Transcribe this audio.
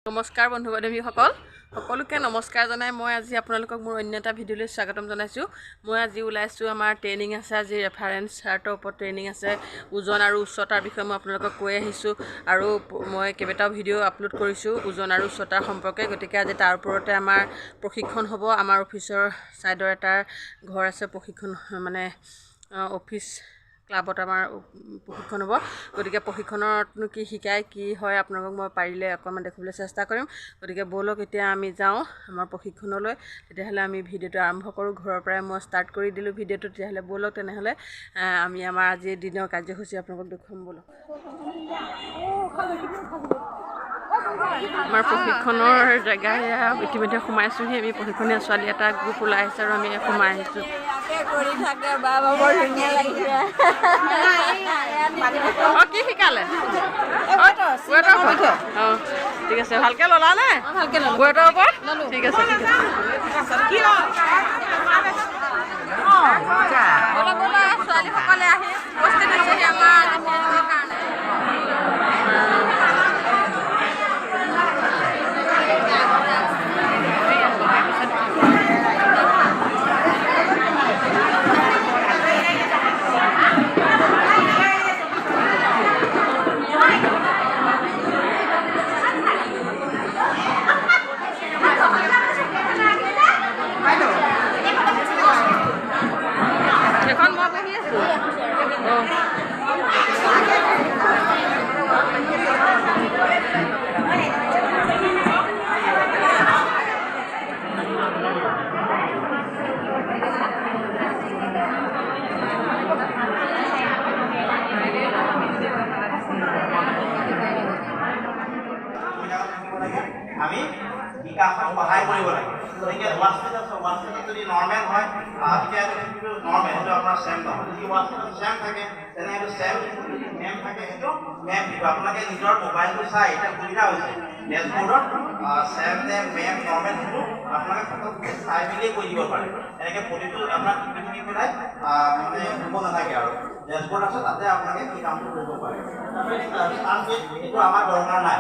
নমস্কাৰ বন্ধু বান্ধৱীসকল সকলোকে নমস্কাৰ জনাই মই আজি আপোনালোকক মোৰ অন্য এটা ভিডিঅ'লৈ স্বাগতম জনাইছোঁ। মই আজি ওলাইছোঁ আমাৰ ট্ৰেইনিং আছে, আজি ৰেফাৰেঞ্চ চাৰ্টৰ ওপৰত ট্ৰেইনিং আছে, ওজন আৰু উচ্চতাৰ বিষয়ে মই আপোনালোকক কৈ আহিছোঁ আৰু মই কেইবাটাও ভিডিঅ' আপলোড কৰিছোঁ ওজন আৰু উচ্চতাৰ সম্পৰ্কে। গতিকে আজি তাৰ ওপৰতে আমাৰ প্ৰশিক্ষণ হ'ব। আমাৰ অফিচৰ ছাইডৰ এটা ঘৰ আছে, প্ৰশিক্ষণ মানে অফিচ ক্লাবত আমাৰ প্ৰশিক্ষণ হ'ব। গতিকে প্ৰশিক্ষণতনো কি শিকায় কি হয় আপোনালোকক মই পাৰিলে অকণমান দেখুৱাবলৈ চেষ্টা কৰিম। গতিকে ব'লক এতিয়া আমি যাওঁ আমাৰ প্ৰশিক্ষণলৈ। তেতিয়াহ'লে আমি ভিডিঅ'টো আৰম্ভ কৰোঁ। ঘৰৰ পৰাই মই ষ্টাৰ্ট কৰি দিলোঁ ভিডিঅ'টো। তেতিয়াহ'লে ব'লক তেনেহ'লে আমি আমাৰ আজিৰ দিনৰ কাৰ্যসূচী আপোনালোকক দেখুৱাম। ব'লক আমাৰ প্ৰশিক্ষণৰ জেগা ইতিমধ্যে সোমাইছোঁহি। আমি প্ৰশিক্ষণীয় ছোৱালী এটা গ্ৰুপ ওলাই আহিছে আৰু আমি সোমাই আহিছোঁ। কি শিকালে? অঁ ঠিক আছে, ভালকৈ ল'লা নে? ৱেটৰ ওপৰত ঠিক আছে ঠিক আছে। ছোৱালীসকলে আহি উপস্থিত হৈছেহি আমাৰ কাৰণে। আমি বিকাশত সহায় কৰিব লাগে। গতিকে ৱাটছএপত যদি নৰ্মেল হয় তেতিয়া সেইটো নৰ্মেল, সেইটো আপোনাৰ চেম নহয়। যদি ৱাটছএপত চেম থাকে তেনে সেইটো চেম, যদি মেম থাকে সেইটো মেম দিব। আপোনালোকে নিজৰ মোবাইলটো চাই এতিয়া সুবিধা হৈছে ডেছবৰ্ডত চেম নেম মেম নৰ্মেল সেইটো আপোনালোকে ফটোকে চাই মেলিয়ে কৈ দিব পাৰে। এনেকৈ প্ৰতিটো আপোনাক টিপি পেলাই মানে হ'ব নাথাকে আৰু ডেছবৰ্ড আছে, তাতে আপোনালোকে সেই কামটো কৰিব পাৰে। তাৰপৰা ষ্টাৰ্ট ডেট এইটো আমাৰ দৰকাৰ নাই।